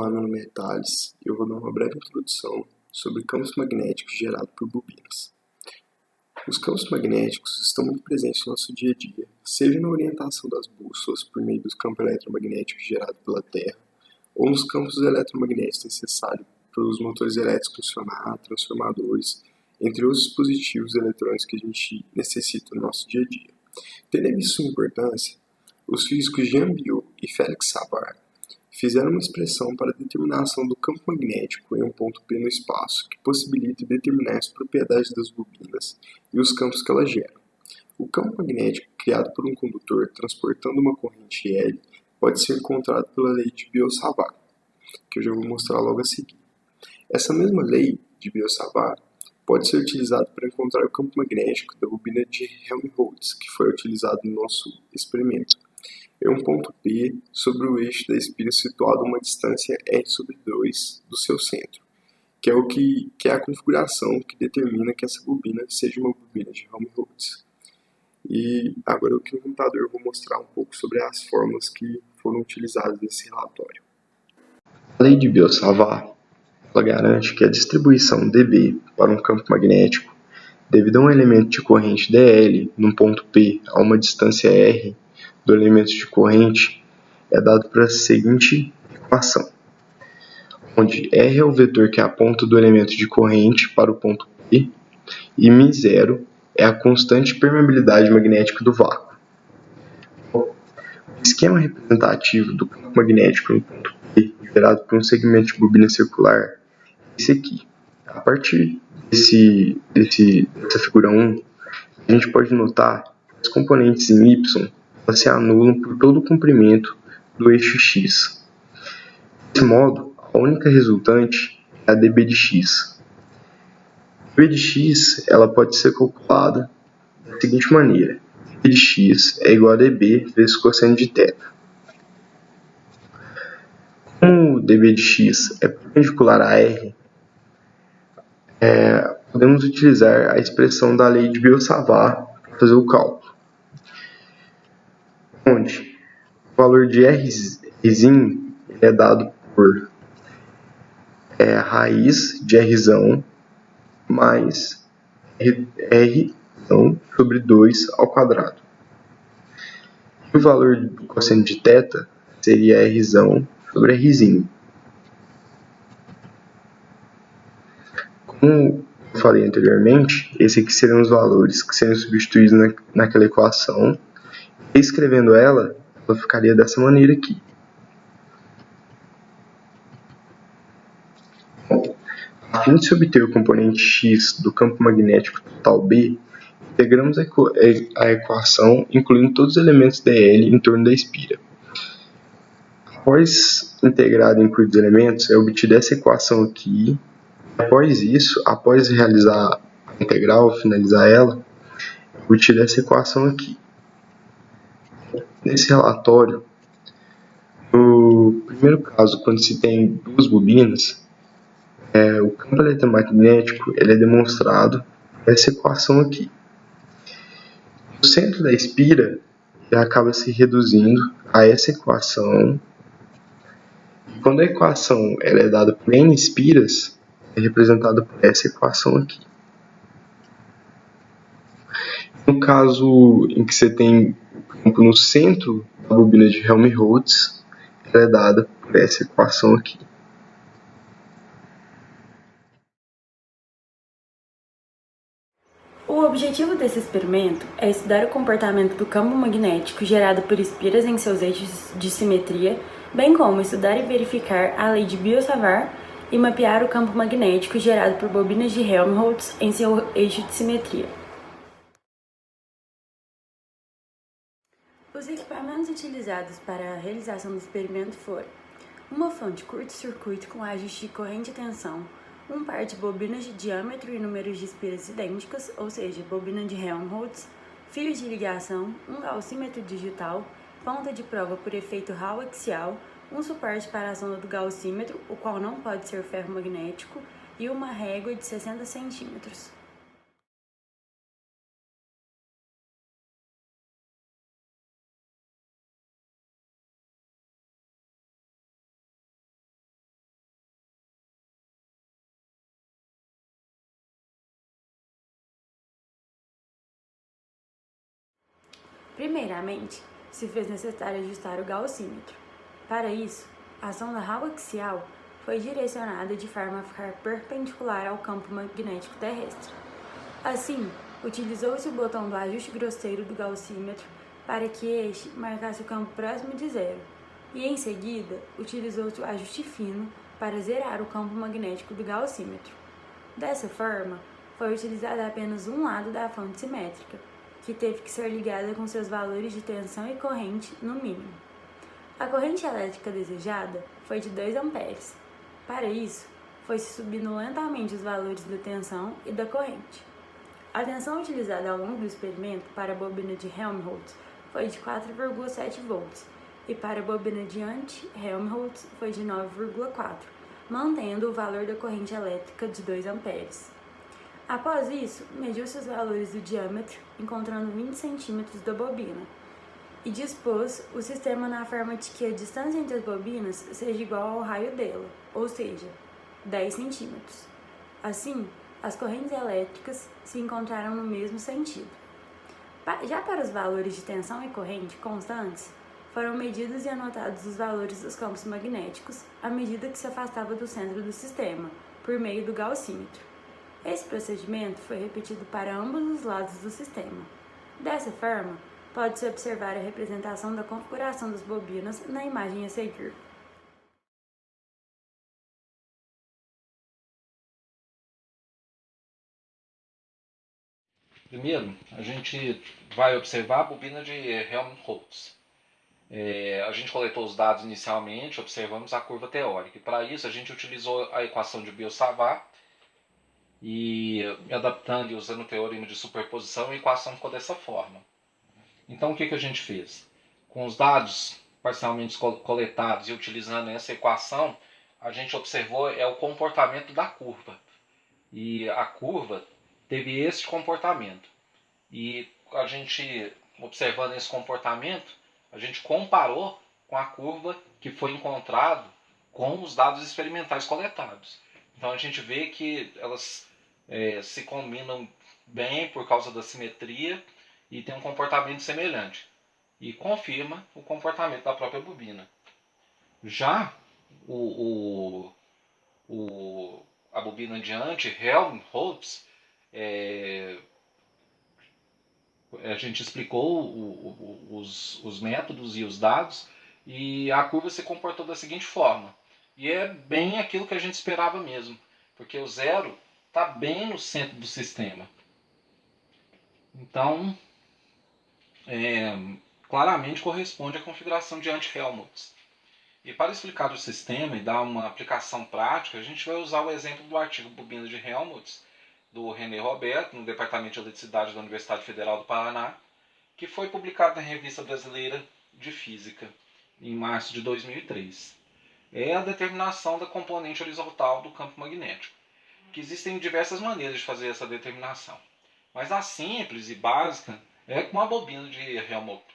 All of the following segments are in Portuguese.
Olá, meu nome é Thales e eu vou dar uma breve introdução sobre campos magnéticos gerados por bobinas. Os campos magnéticos estão muito presentes no nosso dia a dia, seja na orientação das bússolas por meio dos campos eletromagnéticos gerados pela Terra, ou nos campos eletromagnéticos necessários para os motores elétricos funcionar, transformadores, entre outros dispositivos eletrônicos que a gente necessita no nosso dia a dia. Tendo em vista sua importância, os físicos Jean Biot e Félix Savart fizeram uma expressão para a determinação do campo magnético em um ponto P no espaço, que possibilita determinar as propriedades das bobinas e os campos que elas geram. O campo magnético criado por um condutor transportando uma corrente L pode ser encontrado pela lei de Biot-Savart, que eu já vou mostrar logo a seguir. Essa mesma lei de Biot-Savart pode ser utilizada para encontrar o campo magnético da bobina de Helmholtz, que foi utilizado no nosso experimento. É um ponto P sobre o eixo da espira situado a uma distância r/2 do seu centro, que é a configuração que determina que essa bobina seja uma bobina de Helmholtz. E agora aqui no computador eu vou mostrar um pouco sobre as fórmulas que foram utilizadas nesse relatório. A lei de Biot-Savart garante que a distribuição dB para um campo magnético devido a um elemento de corrente dL num ponto P a uma distância r do elemento de corrente é dado para a seguinte equação, onde R é o vetor que aponta do elemento de corrente para o ponto P e μ0 é a constante de permeabilidade magnética do vácuo. O esquema representativo do campo magnético no ponto P gerado por um segmento de bobina circular é esse aqui. A partir dessa figura 1, a gente pode notar que as componentes em Y se anulam por todo o comprimento do eixo X. Desse modo, a única resultante é a dB de x. A dB de x ela pode ser calculada da seguinte maneira: dB de x é igual a dB vezes cosseno de θ. Como dB de x é perpendicular a r, podemos utilizar a expressão da lei de Biot-Savart para fazer o cálculo, onde o valor de Rzinho é dado por raiz de Rzão mais R sobre 2 ao quadrado. E o valor do cosseno de θ seria Rzão sobre Rzinho. Como eu falei anteriormente, esses aqui seriam os valores que seriam substituídos naquela equação. Escrevendo ela ficaria dessa maneira aqui. A fim de se obter o componente x do campo magnético total B, integramos a equação incluindo todos os elementos dL em torno da espira. Após integrado e incluídos os elementos, é obtida essa equação aqui. Após isso, após realizar a integral, finalizar ela, é obtida essa equação aqui. Nesse relatório, no primeiro caso, quando se tem duas bobinas, o campo eletromagnético ele é demonstrado por essa equação aqui. O centro da espira acaba se reduzindo a essa equação. E quando a equação ela é dada por n espiras, é representada por essa equação aqui. No caso em que você tem o campo no centro da bobina de Helmholtz, ela é dada por essa equação aqui. O objetivo desse experimento é estudar o comportamento do campo magnético gerado por espiras em seus eixos de simetria, bem como estudar e verificar a lei de Biot-Savart e mapear o campo magnético gerado por bobinas de Helmholtz em seu eixo de simetria. Os equipamentos utilizados para a realização do experimento foram uma fonte curto-circuito com ajuste de corrente e tensão, um par de bobinas de diâmetro e números de espiras idênticos, ou seja, bobina de Helmholtz, fios de ligação, um gaussímetro digital, ponta de prova por efeito Hall axial, um suporte para a sonda do gaussímetro, o qual não pode ser ferromagnético, e uma régua de 60 centímetros. Primeiramente, se fez necessário ajustar o gaussímetro. Para isso, a sonda ralo axial foi direcionada de forma a ficar perpendicular ao campo magnético terrestre. Assim, utilizou-se o botão do ajuste grosseiro do gaussímetro para que este marcasse o campo próximo de zero, e em seguida utilizou-se o ajuste fino para zerar o campo magnético do gaussímetro. Dessa forma, foi utilizado apenas um lado da fonte simétrica, que teve que ser ligada com seus valores de tensão e corrente no mínimo. A corrente elétrica desejada foi de 2 amperes. Para isso, foi-se subindo lentamente os valores da tensão e da corrente. A tensão utilizada ao longo do experimento para a bobina de Helmholtz foi de 4,7 volts e para a bobina de anti-Helmholtz foi de 9,4, mantendo o valor da corrente elétrica de 2 amperes. Após isso, mediu-se os valores do diâmetro, encontrando 20 centímetros da bobina, e dispôs o sistema na forma de que a distância entre as bobinas seja igual ao raio dela, ou seja, 10 centímetros. Assim, as correntes elétricas se encontraram no mesmo sentido. Já para os valores de tensão e corrente constantes, foram medidos e anotados os valores dos campos magnéticos à medida que se afastava do centro do sistema, por meio do gaussímetro. Esse procedimento foi repetido para ambos os lados do sistema. Dessa forma, pode-se observar a representação da configuração das bobinas na imagem a seguir. Primeiro, a gente vai observar a bobina de Helmholtz. A gente coletou os dados inicialmente, observamos a curva teórica. E para isso, a gente utilizou a equação de Biot-Savart e adaptando e usando o teorema de superposição, a equação ficou dessa forma. Então, o que a gente fez? Com os dados parcialmente coletados e utilizando essa equação, a gente observou o comportamento da curva. E a curva teve esse comportamento. E a gente, observando esse comportamento, a gente comparou com a curva que foi encontrado com os dados experimentais coletados. Então a gente vê que elas se combinam bem por causa da simetria e tem um comportamento semelhante. E confirma o comportamento da própria bobina. Já a bobina de anti-Helmholtz, a gente explicou os métodos e os dados, e a curva se comportou da seguinte forma. E é bem aquilo que a gente esperava mesmo, porque o zero está bem no centro do sistema. Então, claramente corresponde à configuração de anti-Helmholtz. E para explicar o sistema e dar uma aplicação prática, a gente vai usar o exemplo do artigo Bobina de Helmholtz, do René Roberto, no Departamento de Eletricidade da Universidade Federal do Paraná, que foi publicado na Revista Brasileira de Física, em março de 2003. É a determinação da componente horizontal do campo magnético, que existem diversas maneiras de fazer essa determinação. Mas a simples e básica é com a bobina de Helmholtz.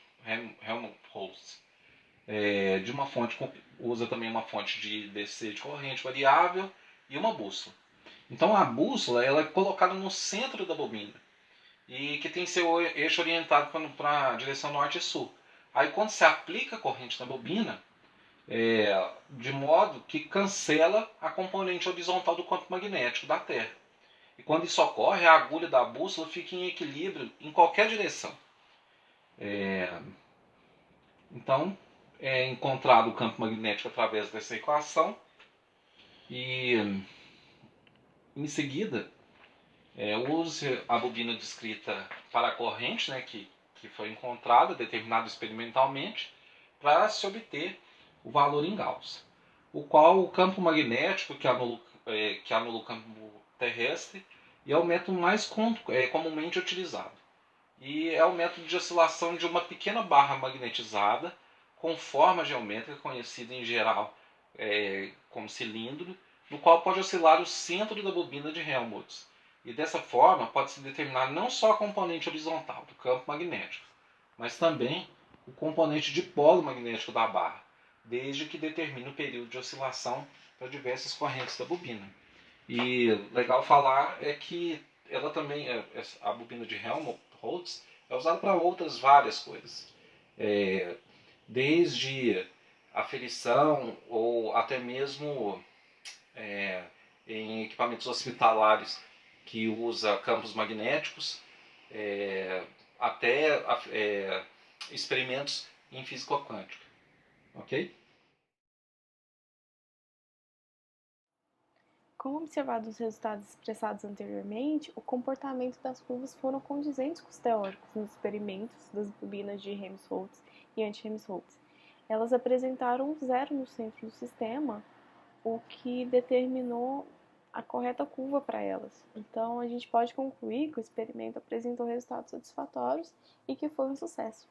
De uma fonte, usa também uma fonte de DC de corrente variável e uma bússola. Então a bússola ela é colocada no centro da bobina e que tem seu eixo orientado para a direção norte e sul. Aí quando se aplica a corrente na bobina, de modo que cancela a componente horizontal do campo magnético da Terra. E quando isso ocorre, a agulha da bússola fica em equilíbrio em qualquer direção. Então, é encontrado o campo magnético através dessa equação e, em seguida, use a bobina descrita para a corrente, né, que foi encontrada, determinada experimentalmente, para se obter o valor em Gauss, o qual o campo magnético que anula o campo terrestre e é o método mais comumente utilizado. E é o método de oscilação de uma pequena barra magnetizada com forma geométrica conhecida em geral como cilindro, no qual pode oscilar o centro da bobina de Helmholtz. E dessa forma pode-se determinar não só a componente horizontal do campo magnético, mas também o componente de polo magnético da barra, desde que determine o período de oscilação para diversas correntes da bobina. E legal falar é que ela também, a bobina de Helmholtz, é usado para outras várias coisas. Desde aferição ou até mesmo em equipamentos hospitalares que usa campos magnéticos, até experimentos em física quântica. Ok? Como observado os resultados expressados anteriormente, o comportamento das curvas foram condizentes com os teóricos nos experimentos das bobinas de Helmholtz e anti-Helmholtz. Elas apresentaram zero no centro do sistema, o que determinou a correta curva para elas. Então, a gente pode concluir que o experimento apresentou resultados satisfatórios e que foi um sucesso.